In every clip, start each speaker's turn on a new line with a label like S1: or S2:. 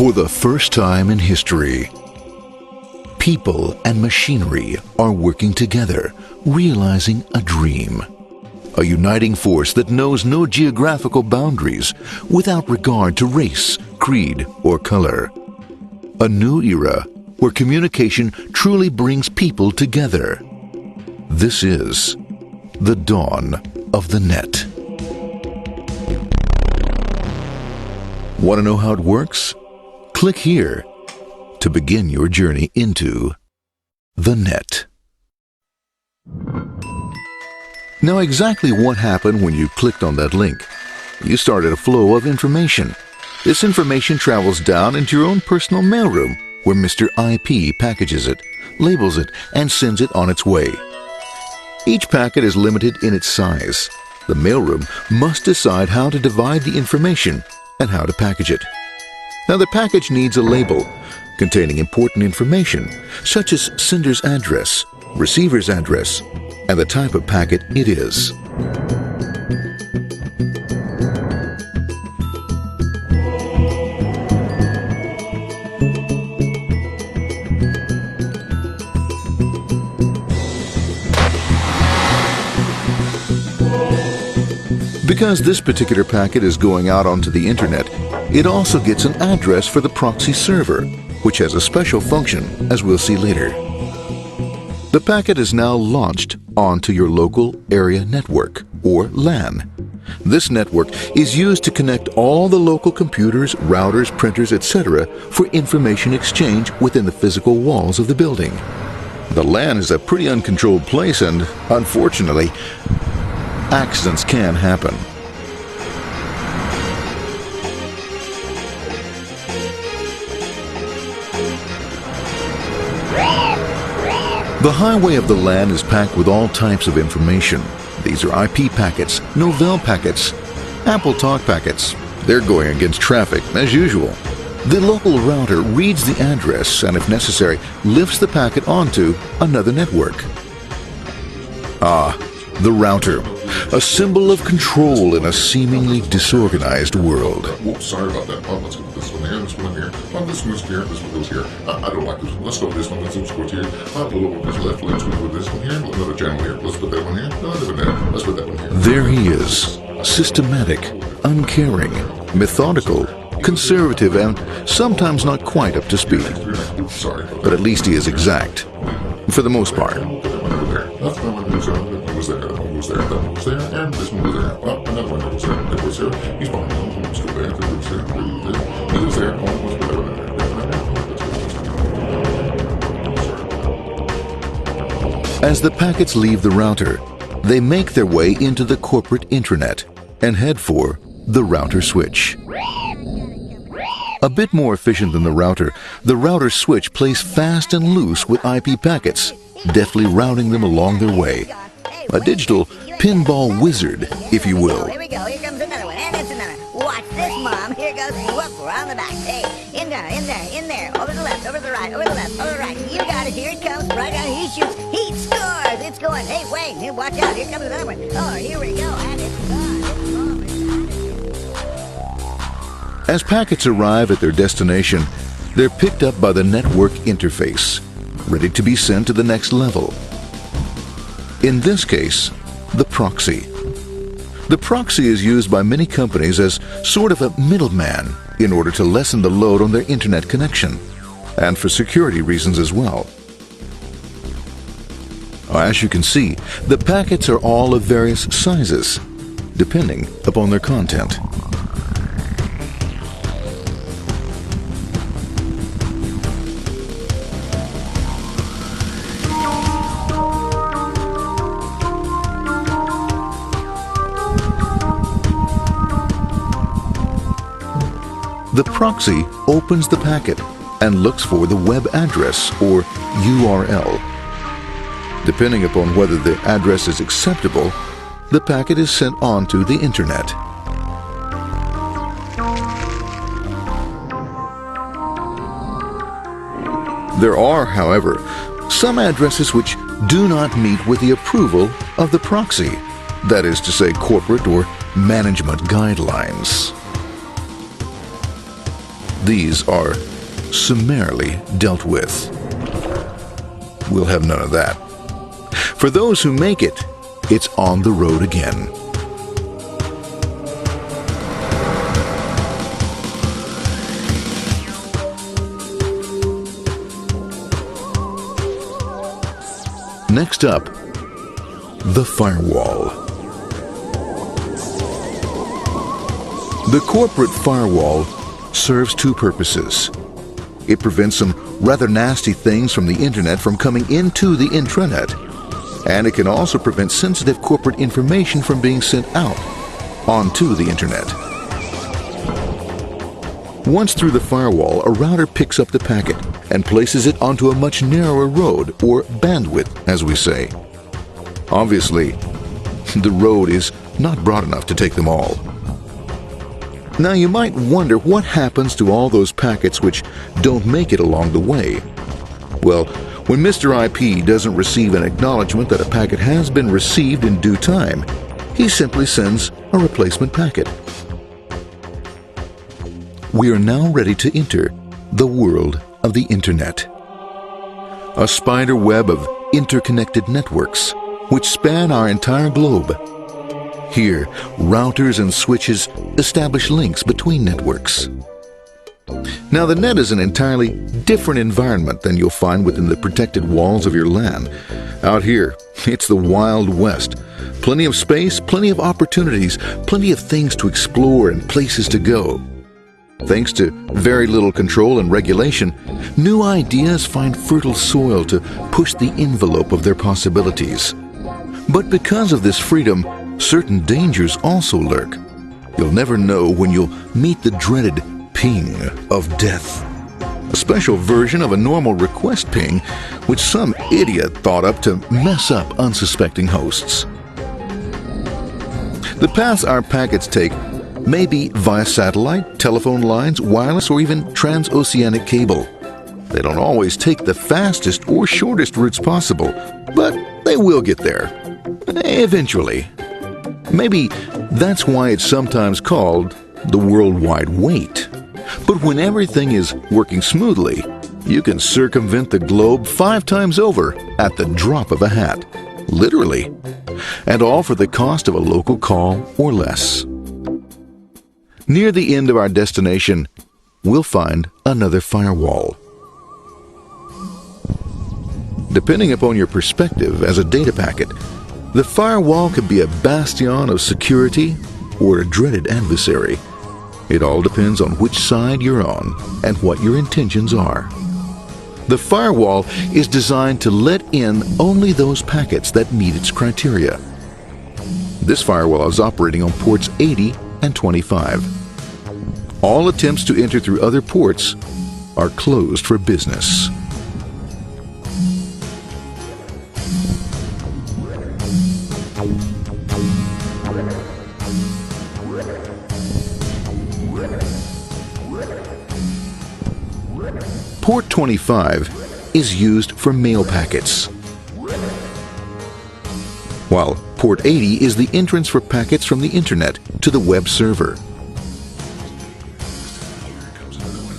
S1: For the first time in history, people and machinery are working together, realizing a dream. A uniting force that knows no geographical boundaries without regard to race, creed, or color. A new era where communication truly brings people together. This is the dawn of the net. Want to know how it works? Click here to begin your journey into the net. Now, exactly what happened when you clicked on that link? You started a flow of information. This information travels down into your own personal mailroom, where Mr. IP packages it, labels it, and sends it on its way. Each packet is limited in its size. The mailroom must decide how to divide the information and how to package it. Now, the package needs a label containing important information, such as sender's address, receiver's address, and the type of packet it is. Because this particular packet is going out onto the internet, it also gets an address for the proxy server, which has a special function, as we'll see later. The packet is now launched onto your local area network, or LAN. This network is used to connect all the local computers, routers, printers, etc. for information exchange within the physical walls of the building. The LAN is a pretty uncontrolled place, and unfortunately, accidents can happen. The highway of the LAN is packed with all types of information. These are IP packets, Novell packets, Apple Talk packets. They're going against traffic, as usual. The local router reads the address and, if necessary, lifts the packet onto another network. The router, a symbol of control in a seemingly disorganized world.
S2: Whoops, sorry about that. Let's go with this one here, this one here. This one goes here, this one goes here. I don't like this one. Let's go with this one. This one goes here. This left. Let's go with this one here. Another channel here. Let's put that one here. Another one there. Let's put that one here.
S1: There he is, systematic, uncaring, methodical, conservative, and sometimes not quite up to speed.
S2: Sorry.
S1: But at least he is exact, for the most part.
S2: That one goes there, that one goes there, that one goes there, that one goes there, and this one goes there. Another one goes there, that goes there. He's behind him, let's go there, that goes there, he goes there, let's go there.
S1: As the packets leave the router, they make their way into the corporate intranet and head for the router switch. A bit more efficient than the router switch plays fast and loose with IP packets, deftly routing them along their way. A digital pinball wizard, if you will.
S3: Here we go, here comes another one, and it's another. Watch this, Mom. Here goes, whoop, around the back. Hey, in there, over the left, over the right, over the left, over the right. You got it, here it comes, right down, he shoots, he scores, it's going. Hey, wait, hey, watch out, here comes another one. Oh, here we go, and it's gone,
S1: As packets arrive at their destination, they're picked up by the network interface, ready to be sent to the next level. In this case, the proxy. The proxy is used by many companies as sort of a middleman in order to lessen the load on their internet connection, and for security reasons as well. As you can see, the packets are all of various sizes, depending upon their content. The proxy opens the packet and looks for the web address, or URL. Depending upon whether the address is acceptable, the packet is sent on to the internet. There are, however, some addresses which do not meet with the approval of the proxy, that is to say, corporate or management guidelines. these are summarily dealt with. We'll have none of that. For those who make it, it's on the road again. Next up, the firewall. The corporate firewall serves two purposes. It prevents some rather nasty things from the internet from coming into the intranet, and it can also prevent sensitive corporate information from being sent out onto the internet. Once through the firewall, a router picks up the packet and places it onto a much narrower road, or bandwidth, as we say. Obviously, the road is not broad enough to take them all. Now you might wonder what happens to all those packets which don't make it along the way. Well, when Mr. IP doesn't receive an acknowledgement that a packet has been received in due time, he simply sends a replacement packet. We are now ready to enter the world of the Internet. A spider web of interconnected networks which span our entire globe. Here, routers and switches establish links between networks. Now, the net is an entirely different environment than you'll find within the protected walls of your LAN. Out here, it's the Wild West. Plenty of space, plenty of opportunities, plenty of things to explore and places to go. Thanks to very little control and regulation, new ideas find fertile soil to push the envelope of their possibilities. But because of this freedom, certain dangers also lurk. You'll never know when you'll meet the dreaded ping of death. A special version of a normal request ping, which some idiot thought up to mess up unsuspecting hosts. The paths our packets take may be via satellite, telephone lines, wireless, or even transoceanic cable. They don't always take the fastest or shortest routes possible, but they will get there. Eventually. Maybe that's why it's sometimes called the worldwide wait. But when everything is working smoothly, you can circumvent the globe 5 times over at the drop of a hat. Literally. And all for the cost of a local call or less. Near the end of our destination, we'll find another firewall. Depending upon your perspective as a data packet, the firewall could be a bastion of security or a dreaded adversary. It all depends on which side you're on and what your intentions are. The firewall is designed to let in only those packets that meet its criteria. This firewall is operating on ports 80 and 25. All attempts to enter through other ports are closed for business. Port 25 is used for mail packets, while Port 80 is the entrance for packets from the Internet to the web server.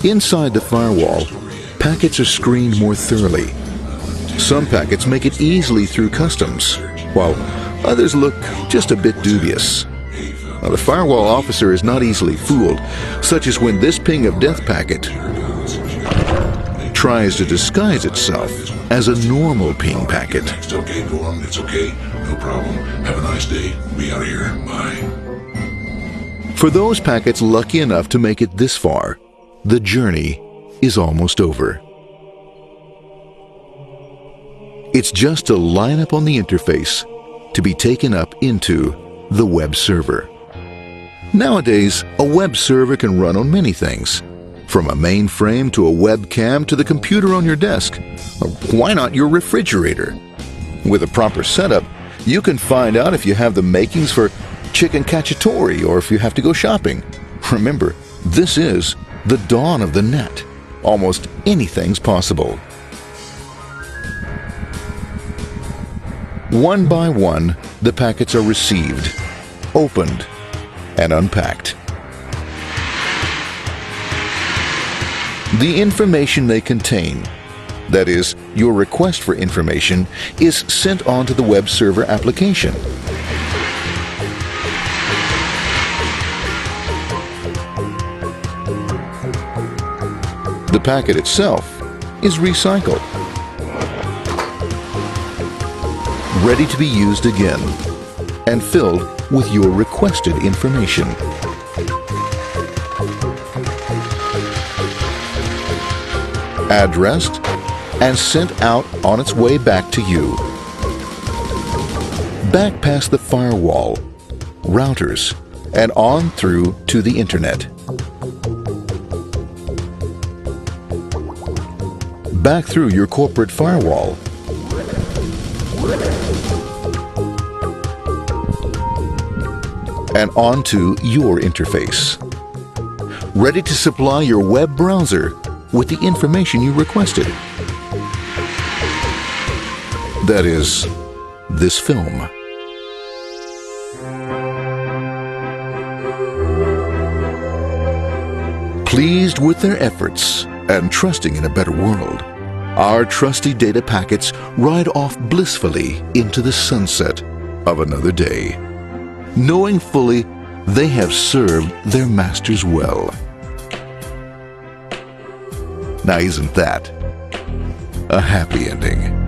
S1: Inside the firewall, packets are screened more thoroughly. Some packets make it easily through customs, while others look just a bit dubious. Now, the firewall officer is not easily fooled, such as when this ping of death packet tries to disguise itself as a normal ping packet.
S2: It's okay, go on, it's okay, no problem. Have a nice day. Be out of here. Bye.
S1: For those packets lucky enough to make it this far, the journey is almost over. It's just a line up on the interface to be taken up into the web server. Nowadays, a web server can run on many things, from a mainframe to a webcam to the computer on your desk, or why not your refrigerator? With a proper setup, you can find out if you have the makings for chicken cacciatore or if you have to go shopping. Remember, this is the dawn of the net. Almost anything's possible. One by one, the packets are received, opened, and unpacked. The information they contain, that is, your request for information, is sent on to the web server application. The packet itself is recycled, ready to be used again, and filled with your requested information. Addressed and sent out on its way back to you. Back past the firewall, routers, and on through to the internet. Back through your corporate firewall. And onto your interface. Ready to supply your web browser with the information you requested. That is, this film. Pleased with their efforts and trusting in a better world, our trusty data packets ride off blissfully into the sunset of another day, knowing fully they have served their masters well. Now, isn't that a happy ending?